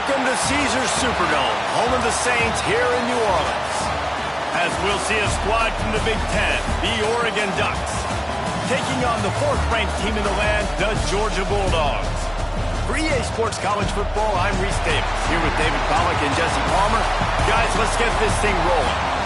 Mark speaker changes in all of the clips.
Speaker 1: Welcome to Caesars Superdome, home of the Saints here in New Orleans. As we'll see a squad from the Big Ten, the Oregon Ducks, taking on the fourth-ranked team in the land, the Georgia Bulldogs. For EA Sports College Football, I'm Reese Davis, here with David Pollack and Jesse Palmer. Guys, let's get this thing rolling.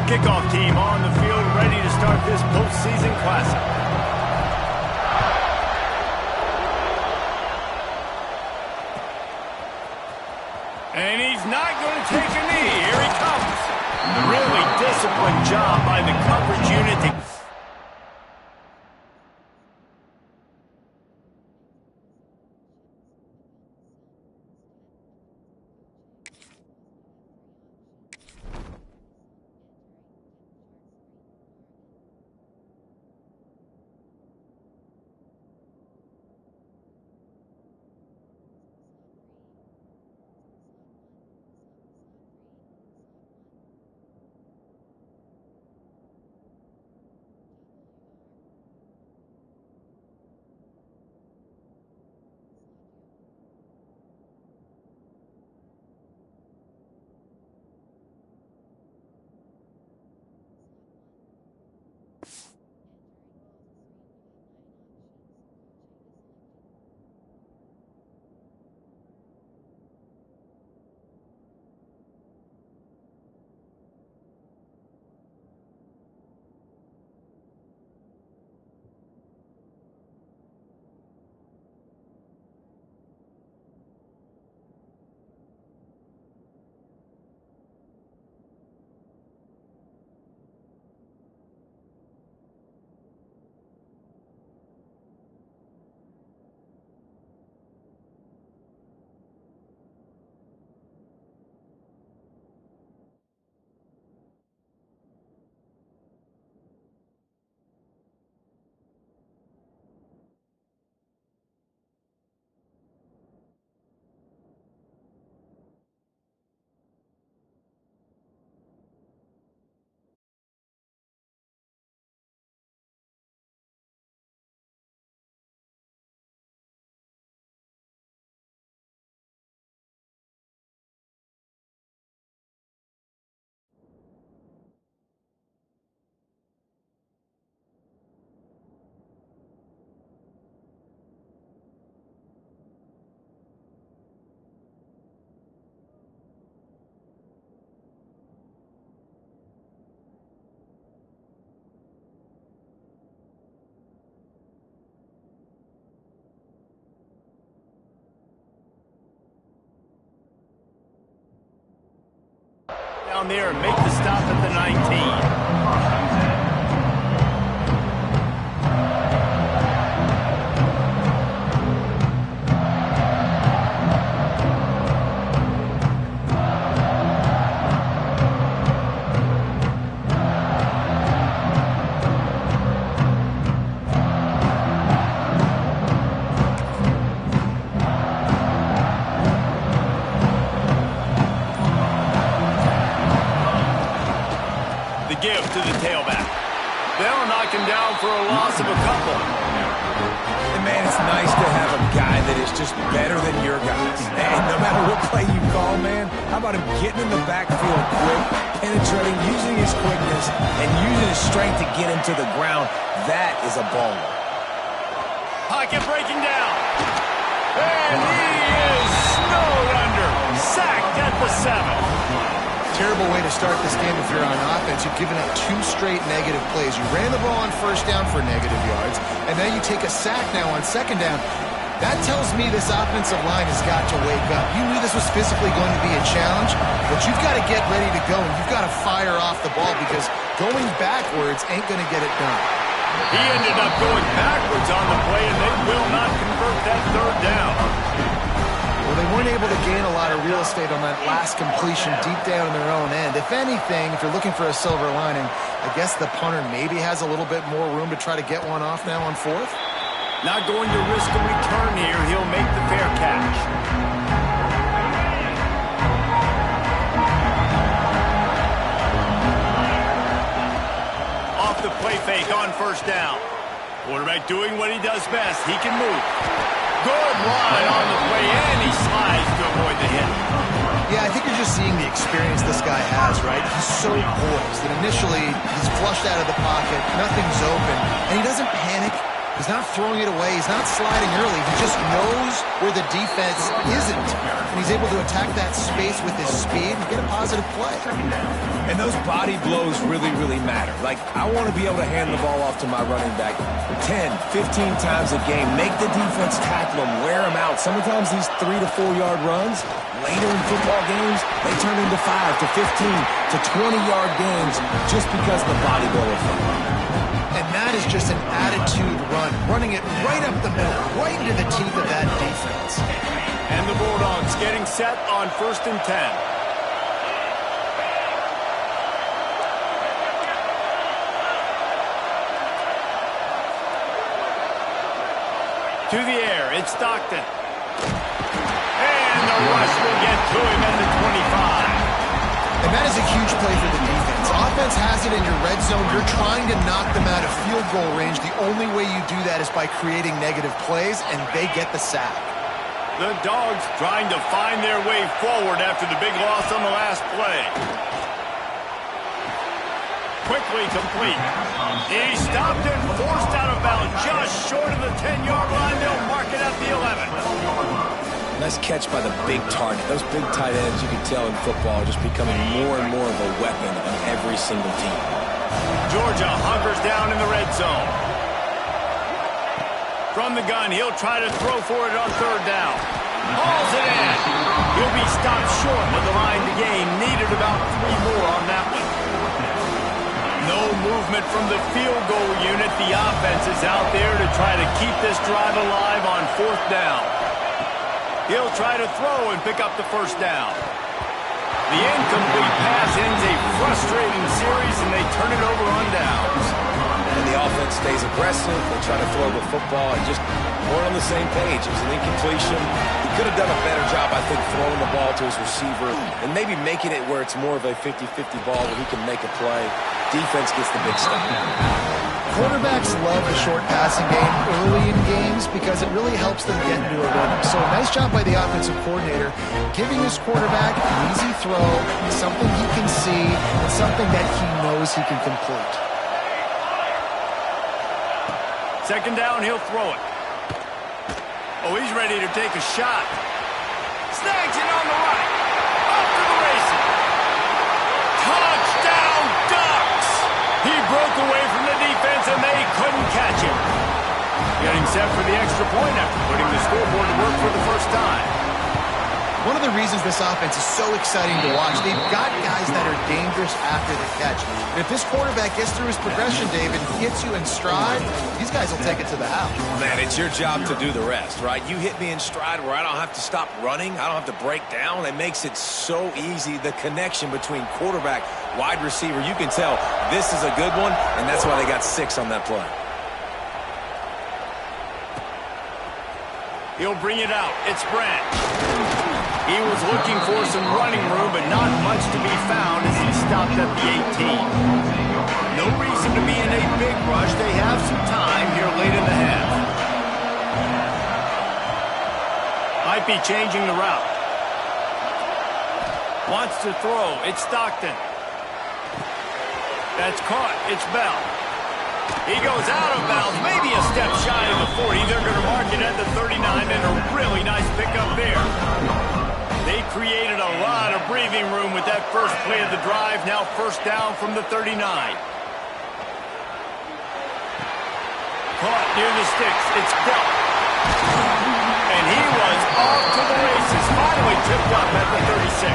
Speaker 1: Kickoff team on the field, ready to start this postseason classic. And he's not going to take a knee. Here he comes. Really disciplined job by the coverage unit to... down there and make the stop at the 19. Give to the tailback. They'll knock him down for a loss of a couple.
Speaker 2: And man, it's nice to have a guy that is just better than your guys. And no matter what play you call, man, how about him getting in the backfield quick, penetrating, using his quickness, and using his strength to get him to the ground? That is a baller.
Speaker 1: Pocket breaking down. And he is snowed under. Sacked at the 7.
Speaker 3: Terrible way to start this game if you're on offense. You've given up 2 straight negative plays. You ran the ball on first down for negative yards, and then you take a sack now on second down. That tells me this offensive line has got to wake up. You knew this was physically going to be a challenge, but you've got to get ready to go, and you've got to fire off the ball because going backwards ain't going to get it done.
Speaker 1: He ended up going backwards on the play, and they will not convert that third down.
Speaker 3: Well, they weren't able to gain a lot of real estate on that last completion deep down in their own end. If anything, if you're looking for a silver lining, I guess the punter maybe has a little bit more room to try to get one off now on 4th.
Speaker 1: Not going to risk a return here. He'll make the fair catch. Off the play fake on first down. Quarterback doing what he does best. He can move. Good run on the play, and he slides to avoid the hit.
Speaker 3: Yeah, I think you're just seeing the experience this guy has, right? He's so poised that initially he's flushed out of the pocket, nothing's open, and he doesn't panic. He's not throwing it away. He's not sliding early. He just knows where the defense isn't, and he's able to attack that space with his speed and get a positive play.
Speaker 2: And those body blows really, really matter. Like, I want to be able to hand the ball off to my running back 10, 15 times a game. Make the defense tackle him, wear him out. Sometimes these 3 to 4 yard runs, later in football games, they turn into 5 to 15 to 20-yard games just because of the body blow effect.
Speaker 3: And that is just an attitude run, running it right up the middle, right into the teeth of that defense.
Speaker 1: And the Bulldogs getting set on 1st and 10. To the air, it's Stockton. And the rush will get to him at the 25.
Speaker 3: And that is a huge play for the defense. Offense has it in your red zone. You're trying to knock them out of field goal range. The only way you do that is by creating negative plays, and they get the sack.
Speaker 1: The Dogs trying to find their way forward after the big loss on the last play. Quickly complete. He stopped it, forced out of bounds, just short of the 10-yard line. They'll mark it at the 11.
Speaker 2: Nice catch by the big target. Those big tight ends, you can tell in football, are just becoming more and more of a weapon on every single team.
Speaker 1: Georgia hunkers down in the red zone. From the gun, he'll try to throw for it on 3rd down. Hauls it in. He'll be stopped short of the line to gain. Needed about 3 more on that one. No movement from the field goal unit. The offense is out there to try to keep this drive alive on 4th down. He'll try to throw and pick up the 1st down. The incomplete pass ends a frustrating series, and they turn it over on downs.
Speaker 2: And the offense stays aggressive. They try to throw the football and just weren't on the same page. It was an incompletion. He could have done a better job, I think, throwing the ball to his receiver and maybe making it where it's more of a 50-50 ball where he can make a play. Defense gets the big stop.
Speaker 3: Quarterbacks love the short passing game early in games because it really helps them get into a rhythm. So nice job by the offensive coordinator giving his quarterback an easy throw, something he can see, and something that he knows he can complete.
Speaker 1: 2nd down, he'll throw it. Oh, he's ready to take a shot. Snags it on the right. Off to the races. Touchdown, Ducks! He broke away from the defense, and they couldn't catch him. Getting set for the extra point after putting the scoreboard to work for the first time.
Speaker 3: One of the reasons this offense is so exciting to watch, they've got guys that are dangerous after the catch. And if this quarterback gets through his progression, David, hits you in stride, these guys will take it to the house.
Speaker 2: Man, it's your job to do the rest, right? You hit me in stride where I don't have to stop running. I don't have to break down. It makes it so easy, the connection between quarterback, wide receiver. You can tell this is a good one, and that's why they got 6 on that play.
Speaker 1: He'll bring it out. It's Brent. He was looking for some running room, but not much to be found as he stopped at the 18. No reason to be in a big rush. They have some time here late in the half. Might be changing the route. Wants to throw. It's Stockton. That's caught. It's Bell. He goes out of bounds, maybe a step shy of the 40. They're going to mark it at the 39, and a really nice pickup there. They created a lot of breathing room with that first play of the drive. Now first down from the 39. Caught near the sticks. It's dealt. And he was off to the races. Finally tipped up at the 36.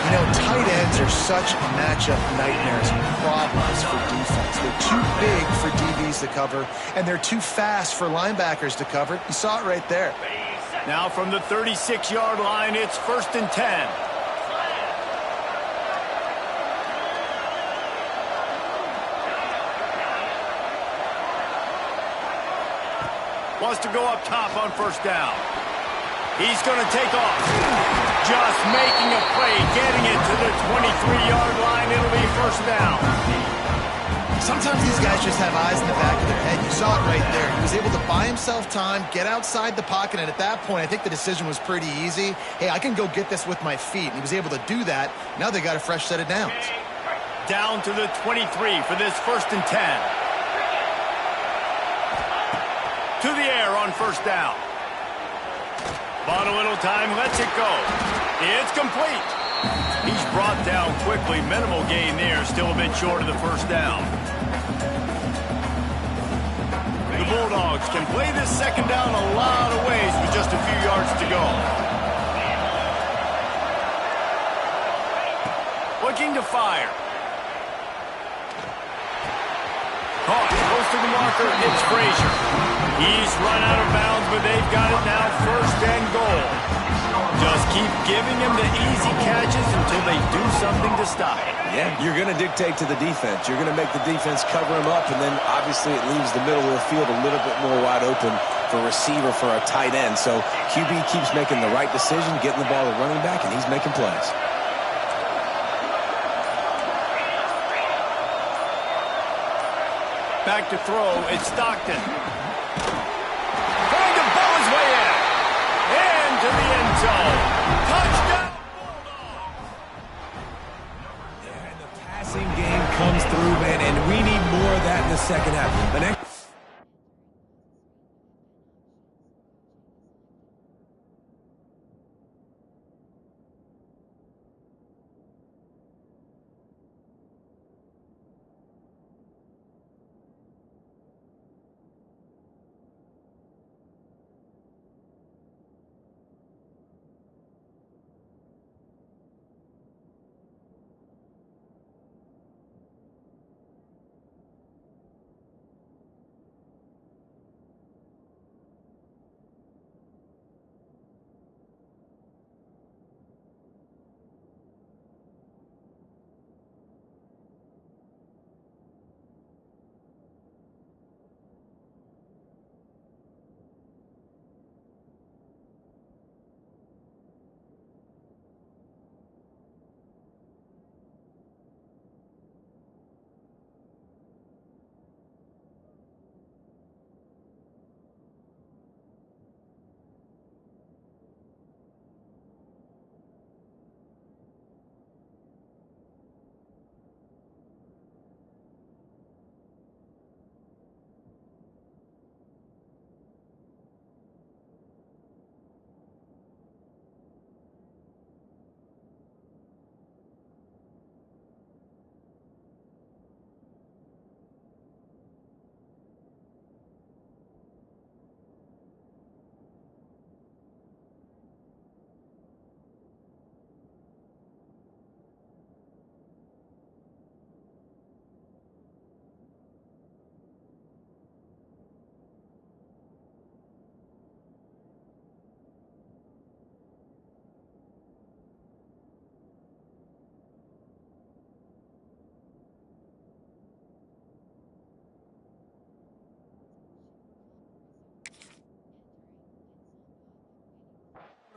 Speaker 3: You know, tight ends are such matchup nightmares and problems for defense. They're too big for DBs to cover, and they're too fast for linebackers to cover. You saw it right there.
Speaker 1: Now from the 36-yard line, it's 1st and 10. Wants to go up top on first down. He's going to take off. Just making a play, getting it to the 23-yard line. It'll be first down.
Speaker 3: Sometimes these guys just have eyes in the back of their head. You saw it right there. He was able to buy himself time, get outside the pocket, and at that point, I think the decision was pretty easy. Hey, I can go get this with my feet. And he was able to do that. Now they got a fresh set of downs.
Speaker 1: Down to the 23 for this 1st and 10. To the air on first down. Bought a little time, lets it go. It's complete. He's brought down quickly. Minimal gain there, still a bit short of the first down. The Bulldogs can play this second down a lot of ways with just a few yards to go. Looking to fire. Caught, close to the marker, it's Frazier. He's run out of bounds, but they've got it now 1st and goal. Just keep giving him the easy catches until they do something to stop it.
Speaker 2: Yeah, you're going to dictate to the defense. You're going to make the defense cover him up, and then obviously it leaves the middle of the field a little bit more wide open for a receiver for a tight end. So QB keeps making the right decision, getting the ball to running back, and he's making plays.
Speaker 1: Back to throw, it's Stockton. Trying to bow his way in. Into the end zone. Touchdown, Bulldogs!
Speaker 2: Yeah, and the passing game comes through, man, and we need more of that in the second half. The next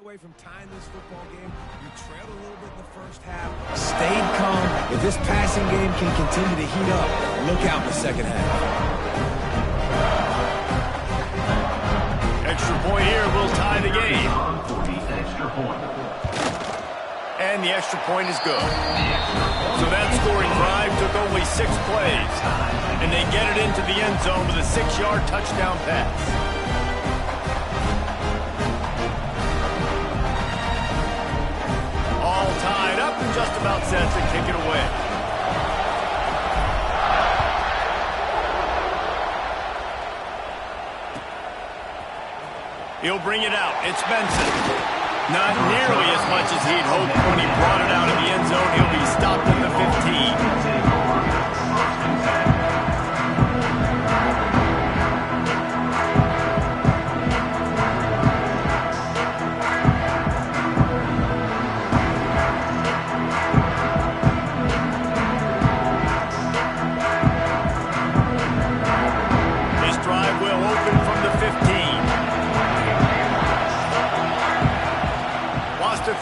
Speaker 2: away from tying this football game. You trailed a little bit in the first half, stayed calm. If this passing game can continue to heat up, look out in the second half.
Speaker 1: Extra point here will tie the game. And the extra point is good. So that scoring drive took only 6 plays. And they get it into the end zone with a 6-yard touchdown pass. just about set to kick it away. He'll bring it out. It's Benson. Not nearly as much as he'd hoped when he brought it out of the end zone. He'll be stopped at the 15.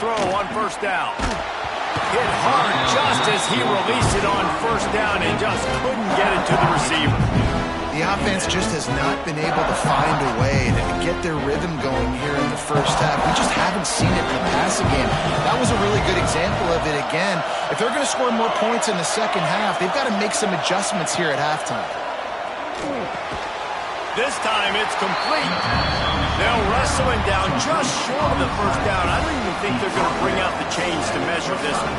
Speaker 1: Throw on first down. Hit hard just as he released it on first down and just couldn't get it to the receiver.
Speaker 3: The offense just has not been able to find a way to get their rhythm going here in the first half. We just haven't seen it in the passing game. That was a really good example of it again. If they're going to score more points in the second half, they've got to make some adjustments here at halftime.
Speaker 1: This time it's complete. They'll wrestle him down just short of the first down. I don't even think they're going to bring out the chains to measure this one.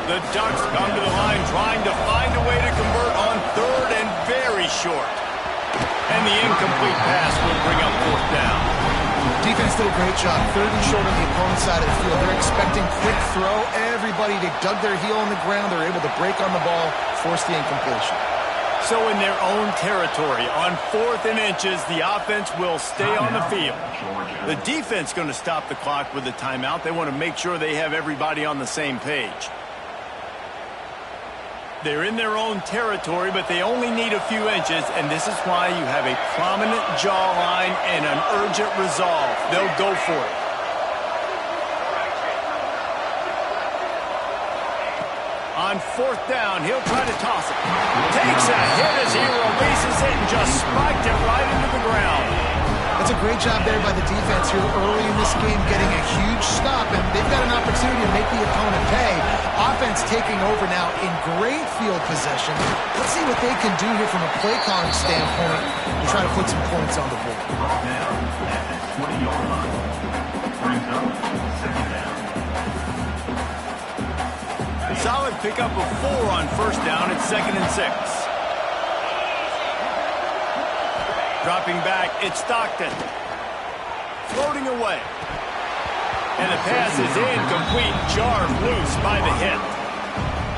Speaker 1: The Ducks come to the line trying to find a way to convert on third and very short. And the incomplete pass will bring up fourth down.
Speaker 3: Defense did a great job. Third and short on the opponent's side of the field. They're expecting quick throw. Everybody, they dug their heel on the ground. They're able to break on the ball, force the incompletion.
Speaker 1: So in their own territory, on 4th and inches, the offense will stay on the field. The defense going to stop the clock with a timeout. They want to make sure they have everybody on the same page. They're in their own territory, but they only need a few inches, and this is why you have a prominent jawline and an urgent resolve. They'll go for it. On 4th down, he'll try to toss it. Takes a hit as he releases it and just spiked it right into the ground.
Speaker 3: That's a great job there by the defense here early in this game, getting a huge stop, and they've got an opportunity to make the opponent pay. Offense taking over now in great field possession. Let's see what they can do here from a play calling standpoint to try to put some points on the board.
Speaker 4: Now, at the 20-yard line, brings up second down.
Speaker 1: Solid pickup of 4 on first down at 2nd and 6. Dropping back, it's Stockton. Floating away. And the pass is incomplete, jarred loose by the hit.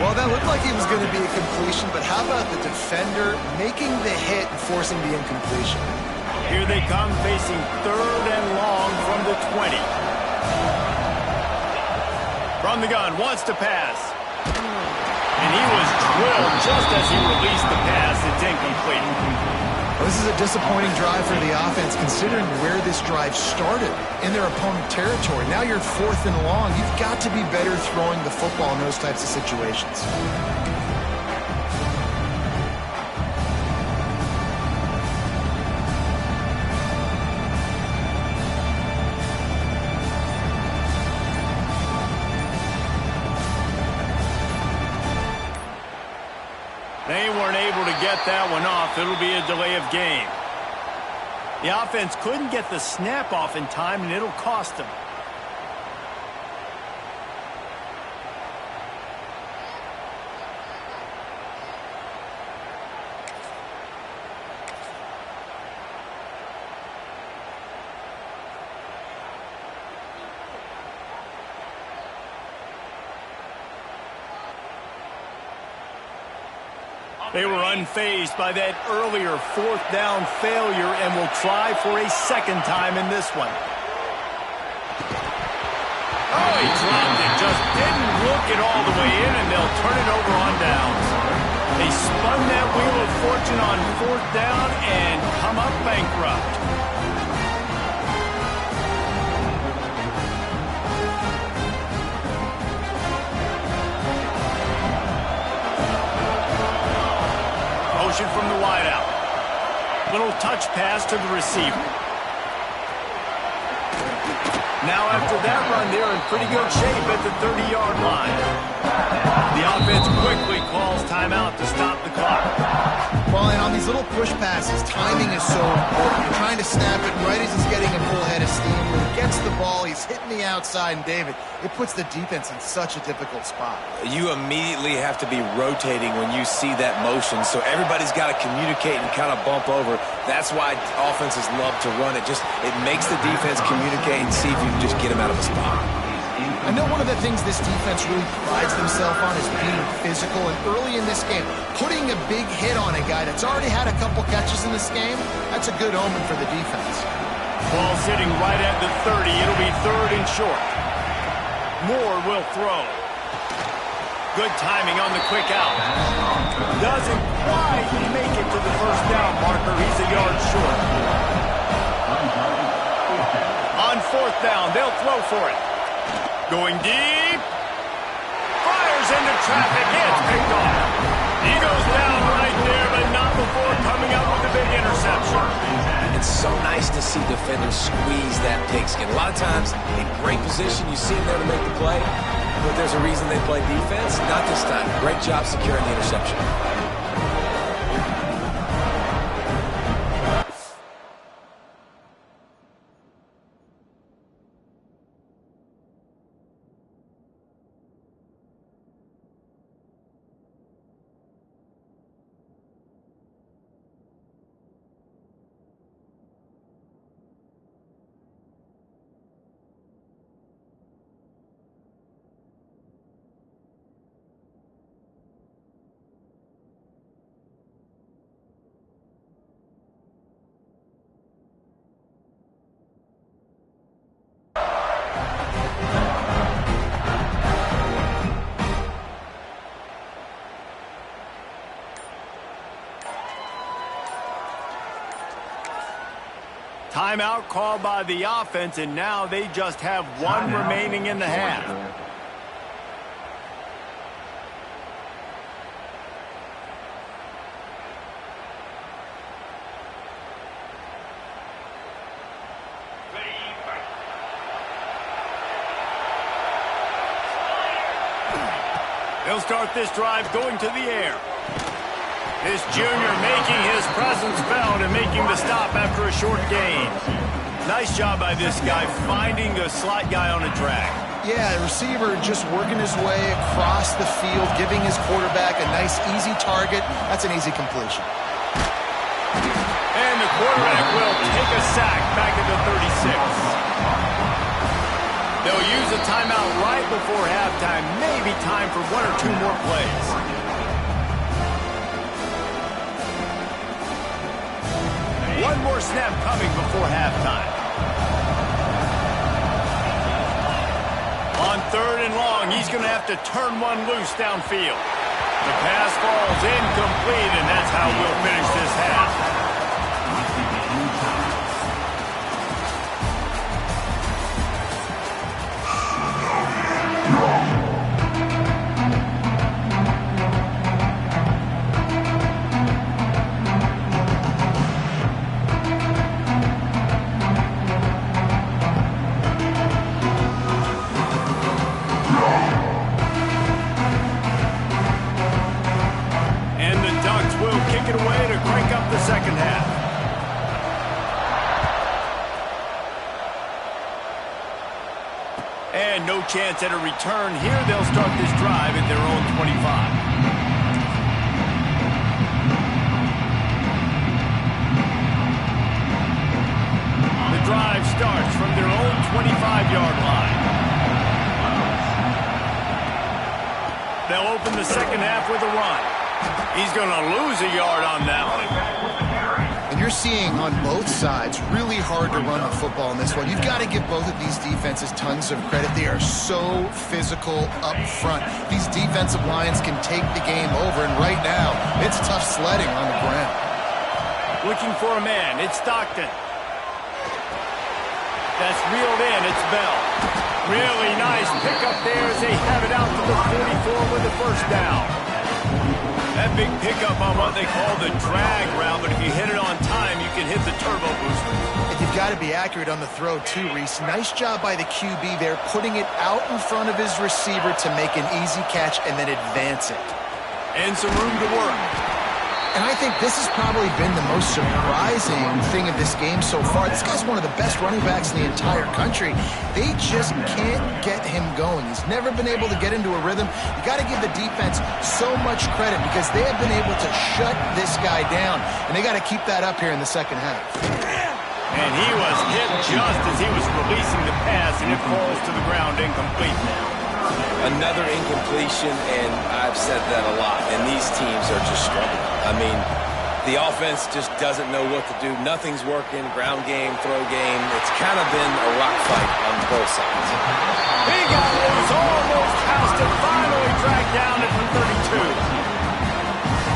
Speaker 3: Well, that looked like it was going to be a completion, but how about the defender making the hit and forcing the incompletion?
Speaker 1: Here they come, facing 3rd and long from the 20. From the gun, wants to pass. And he was drilled just as he released the pass. It's incomplete.
Speaker 3: Well, this is a disappointing drive for the offense, considering where this drive started in their opponent territory. Now you're 4th and long. You've got to be better throwing the football in those types of situations.
Speaker 1: They weren't able to get that one off. It'll be a delay of game. The offense couldn't get the snap off in time, and it'll cost them. They were unfazed by that earlier 4th down failure and will try for a second time in this one. Oh, he dropped it. Just didn't look it all the way in, and they'll turn it over on downs. They spun that wheel of fortune on 4th down and come up bankrupt. From the wideout. Little touch pass to the receiver. Now after that run, they're in pretty good shape at the 30-yard line. The offense quickly calls timeout to stop the clock.
Speaker 3: Well, and on these little push passes, timing is so important. You're trying to snap it right as he's getting a full head of steam. When he gets the ball, he's hitting the outside, and David, it puts the defense in such a difficult spot.
Speaker 2: You immediately have to be rotating when you see that motion, so everybody's got to communicate and kind of bump over. That's why offenses love to run it. It makes the defense communicate and see if you can just get him out of a spot.
Speaker 3: I know one of the things this defense really prides themselves on is being physical, and early in this game, putting a big hit on a guy that's already had a couple catches in this game, that's a good omen for the defense.
Speaker 1: Ball sitting right at the 30. It'll be 3rd and short. Moore will throw. Good timing on the quick out. Doesn't quite make it to the first down marker. He's a yard short. On 4th down, they'll throw for it. Going deep. Fires into traffic. It's picked off. He goes down right there, but not before coming up with a big interception.
Speaker 2: It's so nice to see defenders squeeze that pigskin. A lot of times, in great position, you see them there to make the play, but there's a reason they play defense. Not this time. Great job securing the interception.
Speaker 1: Timeout called by the offense, and now they just have one remaining in the half. They'll start this drive going to the air. This junior making his presence felt and making the stop after a short gain. Nice job by this guy finding the slot guy on a drag.
Speaker 3: Yeah, the receiver just working his way across the field, giving his quarterback a nice, easy target. That's an easy completion.
Speaker 1: And the quarterback will take a sack back at the 36. They'll use a timeout right before halftime. Maybe time for 1 or 2 more plays. One more snap coming before halftime. On 3rd and long, he's going to have to turn one loose downfield. The pass falls incomplete, and that's how we'll finish this half. And no chance at a return here. They'll start this drive at their own 25. The drive starts from their own 25-yard line. They'll open the second half with a run. He's going to lose a yard on that one.
Speaker 3: And you're seeing on both sides really hard to run the football in this one. You've got to give both of these defenses tons of credit. They are so physical up front. These defensive lines can take the game over, and right now, it's tough sledding on the ground.
Speaker 1: Looking for a man. It's Stockton. That's reeled in. It's Bell. Really nice pickup there as they have it out to the 44 with the first down. That big pickup on what they call the drag route, but if you hit it on time, you can hit the turbo booster.
Speaker 3: And you've got to be accurate on the throw too, Reese. Nice job by the QB there, putting it out in front of his receiver to make an easy catch and then advance it.
Speaker 1: And some room to work.
Speaker 3: And I think this has probably been the most surprising thing of this game so far. This guy's one of the best running backs in the entire country. They just can't get him going. He's never been able to get into a rhythm. You got to give the defense so much credit because they have been able to shut this guy down. And they got to keep that up here in the second half.
Speaker 1: And he was hit just as he was releasing the pass, and it falls to the ground incomplete now.
Speaker 2: Another incompletion, and I've said that a lot, and these teams are just struggling. I mean, the offense just doesn't know what to do. Nothing's working, ground game, throw game. It's kind of been a rock fight on both sides.
Speaker 1: He got loose, almost housed it, finally dragged down at the 32.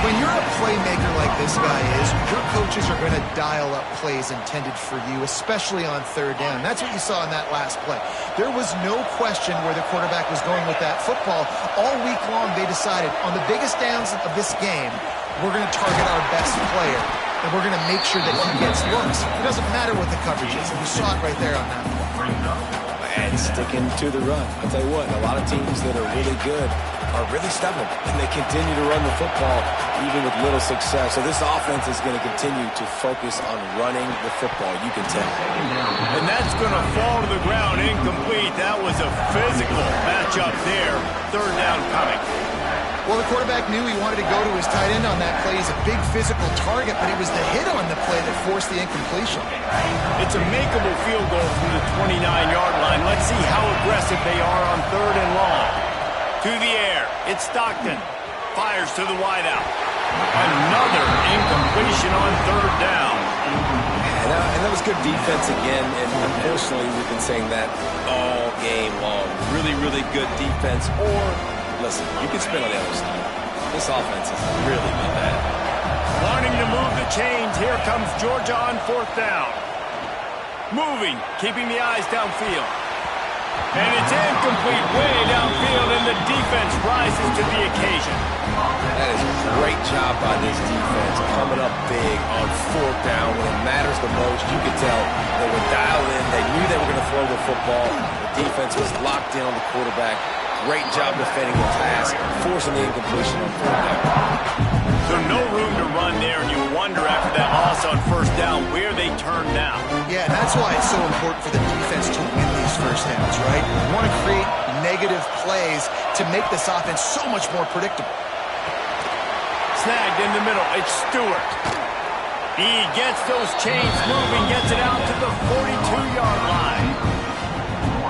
Speaker 3: When you're a playmaker like this guy is, your coaches are going to dial up plays intended for you, especially on third down. That's what you saw in that last play. There was no question where the quarterback was going with that football. All week long, they decided on the biggest downs of this game, we're going to target our best player, and we're going to make sure that he gets looks. It doesn't matter what the coverage is. You saw it right there on that one.
Speaker 2: And sticking to the run. I'll tell you what, a lot of teams that are really good are really stubborn, and they continue to run the football even with little success. So this offense is going to continue to focus on running the football, you can tell.
Speaker 1: And that's going to fall to the ground incomplete. That was a physical matchup there. Third down coming.
Speaker 3: Well, the quarterback knew he wanted to go to his tight end on that play. He's a big physical target, but it was the hit on the play that forced the incompletion.
Speaker 1: It's a makeable field goal from the 29-yard line. Let's see how aggressive they are on third and long. To the air, it's Stockton. Fires to the wideout. Another incompletion on third down.
Speaker 2: And that was good defense again, and unfortunately we've been saying that all game long. Really, really good defense, or, listen, you can spin on the other side. This offense has really been bad.
Speaker 1: Wanting to move the chains, here comes Georgia on fourth down. Moving, keeping the eyes downfield. And it's incomplete way downfield, and the defense rises to the occasion.
Speaker 2: That is a great job by this defense, coming up big on fourth down when it matters the most. You could tell they were dialed in. They knew they were going to throw the football. The defense was locked in on the quarterback. Great job defending the pass, forcing the incompletion on fourth down.
Speaker 1: So no room to run there, and you wonder after that loss on first down where they turn now.
Speaker 3: Yeah, that's why it's so important for the defense to win these first downs, right? You want to create negative plays to make this offense so much more predictable.
Speaker 1: Snagged in the middle, it's Stewart. He gets those chains moving, gets it out to the 42-yard line.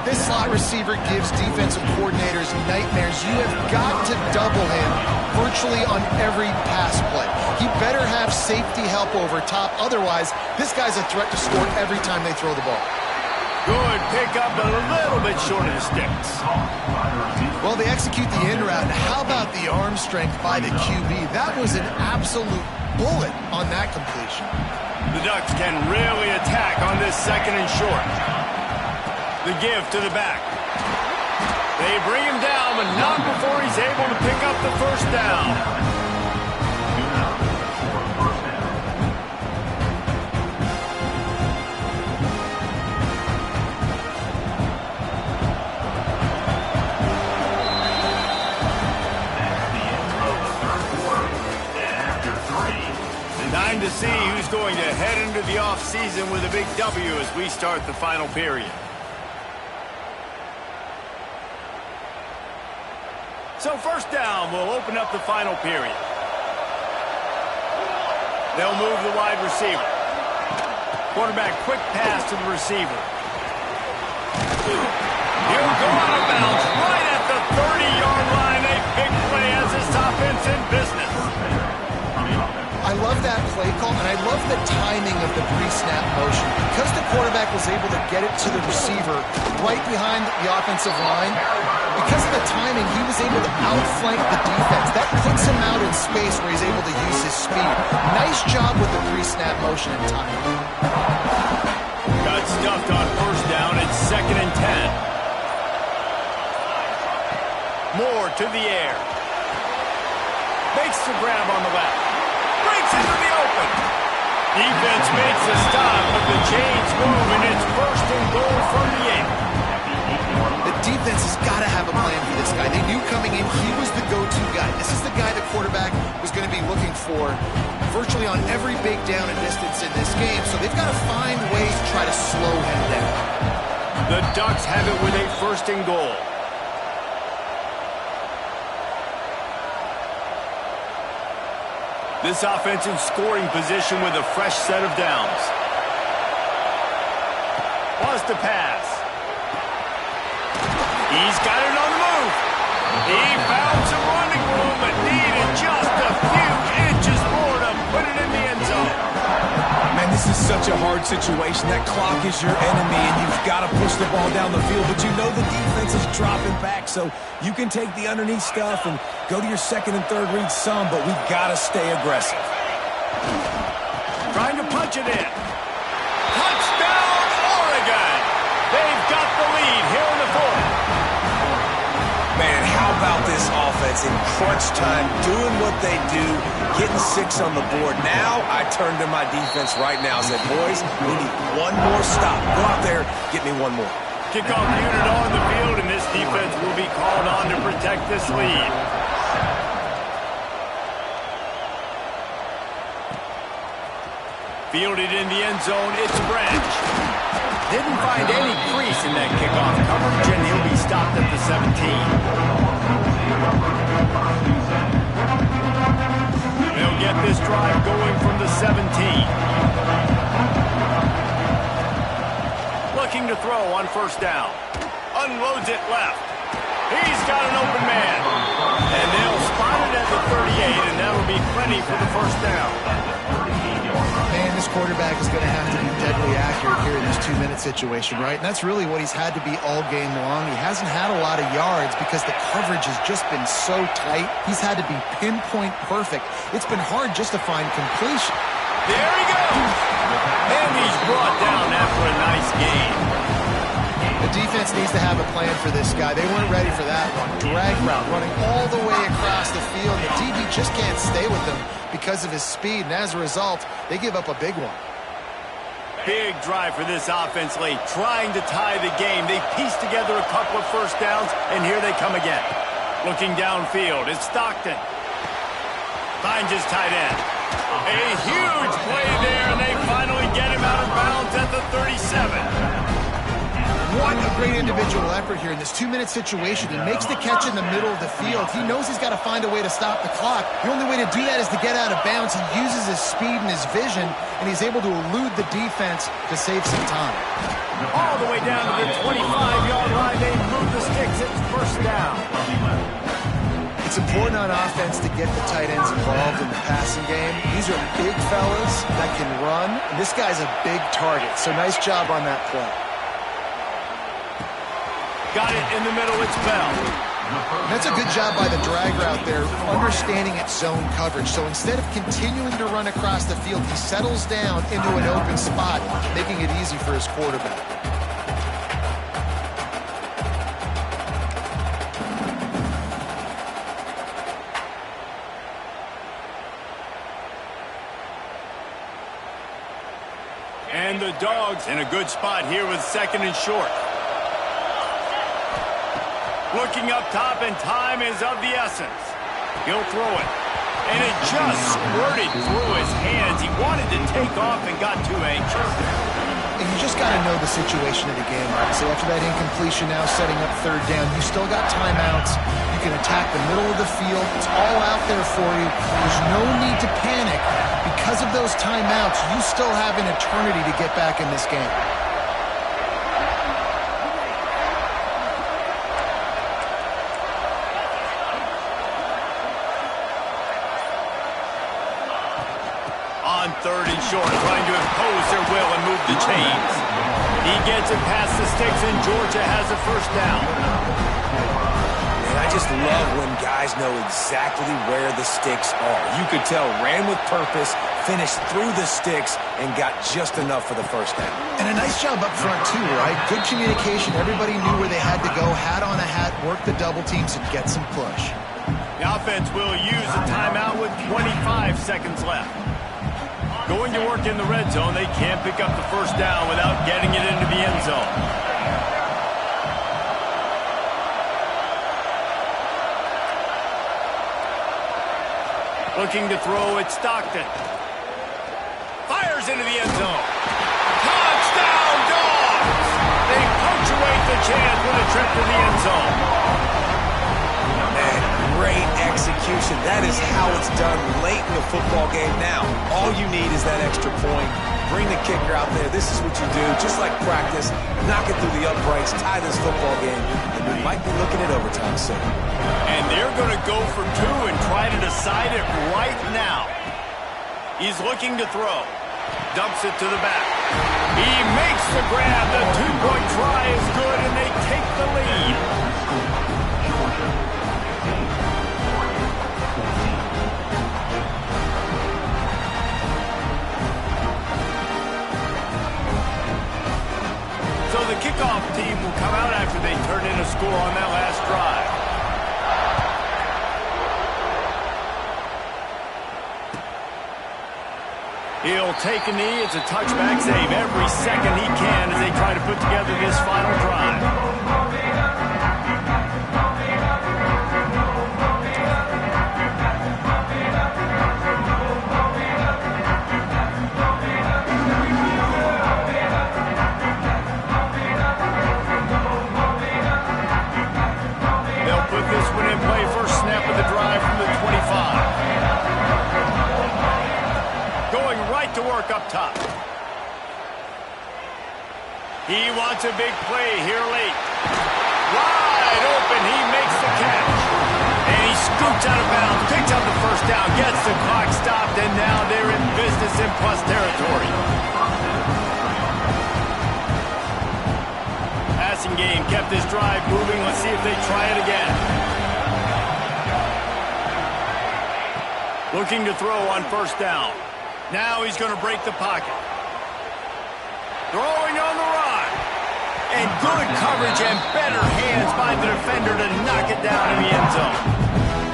Speaker 3: This slot receiver gives defensive coordinators nightmares. You have got to double him virtually on every pass play. He better have safety help over top. Otherwise, this guy's a threat to score every time they throw the ball.
Speaker 1: Good pickup, but a little bit short of the sticks.
Speaker 3: Well, they execute the in route. How about the arm strength by the QB? That was an absolute bullet on that completion.
Speaker 1: The Ducks can really attack on this second and short. The give to the back. They bring him down, but not before he's able to pick up the first down. Time to see who's going to head into the offseason with a big W as we start the final period. So first down will open up the final period. They'll move the wide receiver. Quarterback quick pass to the receiver. He'll go out of bounds right at the 30-yard line. A big play as this offense in business.
Speaker 3: I love that play call, and I love the timing of the pre-snap motion. Because the quarterback was able to get it to the receiver right behind the offensive line, because of the timing, he was able to outflank the defense. That puts him out in space where he's able to use his speed. Nice job with the pre-snap motion and timing.
Speaker 1: Got stuffed on first down. It's 2nd and 10. Moore to the air. Makes the grab on the left. Breaks into the open. Defense makes a stop, but the chains move, and it's 1st and goal from the 8.
Speaker 3: The defense has got to have a plan for this guy. They knew coming in he was the go-to guy. This is the guy the quarterback looking for virtually on every big down and distance in this game, so they've got to find ways to try to slow him down.
Speaker 1: The Ducks have it with a 1st and goal. This offense in scoring position with a fresh set of downs. Wants to pass. He's got it on the move. He found some running room, but needed just a few inches more to put it in the end zone.
Speaker 2: Man, this is such a hard situation. That clock is your enemy, and you've got to push the ball down the field, but you know the defense is dropping back, so you can take the underneath stuff and go to your 2nd and 3rd read some, but we got to stay aggressive.
Speaker 1: Trying to punch it in. Touchdown, Oregon! They've got the lead here in the 4th.
Speaker 2: Man, how about this offense in crunch time, doing what they do, getting 6 on the board. Now I turn to my defense right now and said, boys, we need one more stop. Go out there, get me one more.
Speaker 1: Kickoff unit on the field, and this defense will be called on to protect this lead. Fielded in the end zone, it's Branch. Didn't find any crease in that kickoff coverage, and he'll be stopped at the 17. They'll get this drive going from the 17. Looking to throw on 1st down. Unloads it left. He's got an open man. And they'll spot it at the 38, and that'll be plenty for the 1st down.
Speaker 3: Man, this quarterback is going to have to be deadly accurate here in this 2-minute situation, right? And that's really what he's had to be all game long. He hasn't had a lot of yards because the coverage has just been so tight. He's had to be pinpoint perfect. It's been hard just to find completion.
Speaker 1: There he goes! And he's brought down after a nice gain.
Speaker 3: The defense needs to have a plan for this guy. They weren't ready for that one. Drag route running all the way across the field. The DB just can't stay with him because of his speed, and as a result, they give up a big one.
Speaker 1: Big drive for this offense late, trying to tie the game. They pieced together a couple of 1st downs, and here they come again. Looking downfield, it's Stockton. Finds his tight end. A huge play there, and they finally get him out of bounds at the 37.
Speaker 3: What a great individual effort here in this 2-minute situation. He makes the catch in the middle of the field. He knows he's got to find a way to stop the clock. The only way to do that is to get out of bounds. He uses his speed and his vision, and he's able to elude the defense to save some time.
Speaker 1: All the way down to the 25-yard line. They move the sticks. It's 1st down.
Speaker 3: It's important on offense to get the tight ends involved in the passing game. These are big fellas that can run. And this guy's a big target, so nice job on that play.
Speaker 1: Got it in the middle, it's Bell.
Speaker 3: That's a good job by the drag route there, understanding its zone coverage. So instead of continuing to run across the field, he settles down into an open spot, making it easy for his quarterback.
Speaker 1: And the Dogs in a good spot here with 2nd and short. Looking up top, and time is of the essence. He'll throw it. And it just squirted through his hands. He wanted to take off and got too anxious.
Speaker 3: And you just got to know the situation of the game, obviously. After that incompletion, now setting up 3rd down, you still got timeouts. You can attack the middle of the field. It's all out there for you. There's no need to panic. Because of those timeouts, you still have an eternity to get back in this game.
Speaker 1: On 3rd and short, trying to impose their will and move the chains. He gets it past the sticks, and Georgia has a 1st down.
Speaker 2: And I just love when guys know exactly where the sticks are. You could tell, ran with purpose, finished through the sticks, and got just enough for the 1st down.
Speaker 3: And a nice job up front, too, right? Good communication. Everybody knew where they had to go, hat on a hat, work the double teams, and get some push.
Speaker 1: The offense will use a timeout with 25 seconds left. Going to work in the red zone, they can't pick up the 1st down without getting it into the end zone. Looking to throw at Stockton. Fires into the end zone. Touchdown, Dogs! They punctuate the chance with a trip to the end zone.
Speaker 2: Man, great execution. That is how it's done late in the football game now. All you need is that extra point. Bring the kicker out there. This is what you do. Just like practice, knock it through the uprights, tie this football game, and we might be looking at overtime soon.
Speaker 1: And they're going to go for two and try to decide it right now. He's looking to throw. Dumps it to the back. He makes the grab. The two-point try is good, and they take the lead. So the kickoff team will come out after they turn in a score on that last drive. He'll take a knee. It's a touchback save every second he can as they try to put together this final drive. They'll put this one in play. First snap of the drive from the 25. Going right to work up top. He wants a big play here late. Wide open, he makes the catch. And he scoots out of bounds, picks up the first down, gets the clock stopped, and now they're in business in plus territory. Passing game kept this drive moving. Let's see if they try it again. Looking to throw on first down. Now he's going to break the pocket. Throwing on the run. And good coverage and better hands by the defender to knock it down in the end zone.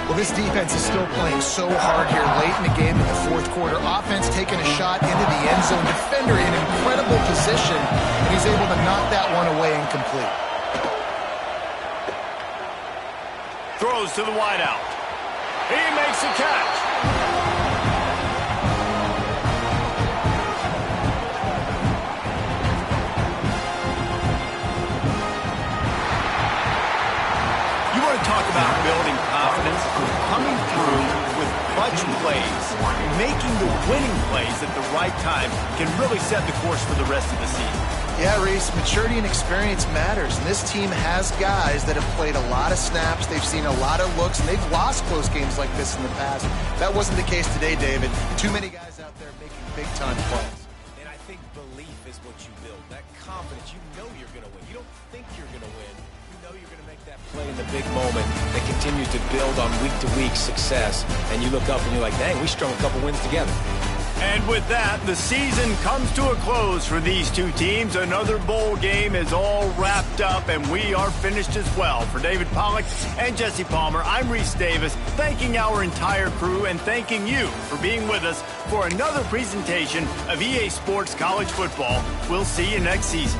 Speaker 3: Well, this defense is still playing so hard here late in the game in the fourth quarter. Offense taking a shot into the end zone. Defender in incredible position. And he's able to knock that one away incomplete.
Speaker 1: Throws to the wideout. He makes a catch. Talk about building confidence, coming through with clutch plays, making the winning plays at the right time can really set the course for the rest of the season.
Speaker 3: Yeah, Reese, maturity and experience matters, and this team has guys that have played a lot of snaps, they've seen a lot of looks, and they've lost close games like this in the past. That wasn't the case today, David. Too many guys out there making big-time plays.
Speaker 2: And I think belief is what you build, that confidence. You know you're going to win. You don't think you're going to win. You're going to make that play in the big moment that continues to build on week-to-week success. And you look up and you're like, dang, we strung a couple wins together.
Speaker 1: And with that, the season comes to a close for these two teams. Another bowl game is all wrapped up, and we are finished as well. For David Pollack and Jesse Palmer, I'm Reese Davis, thanking our entire crew and thanking you for being with us for another presentation of EA Sports College Football. We'll see you next season.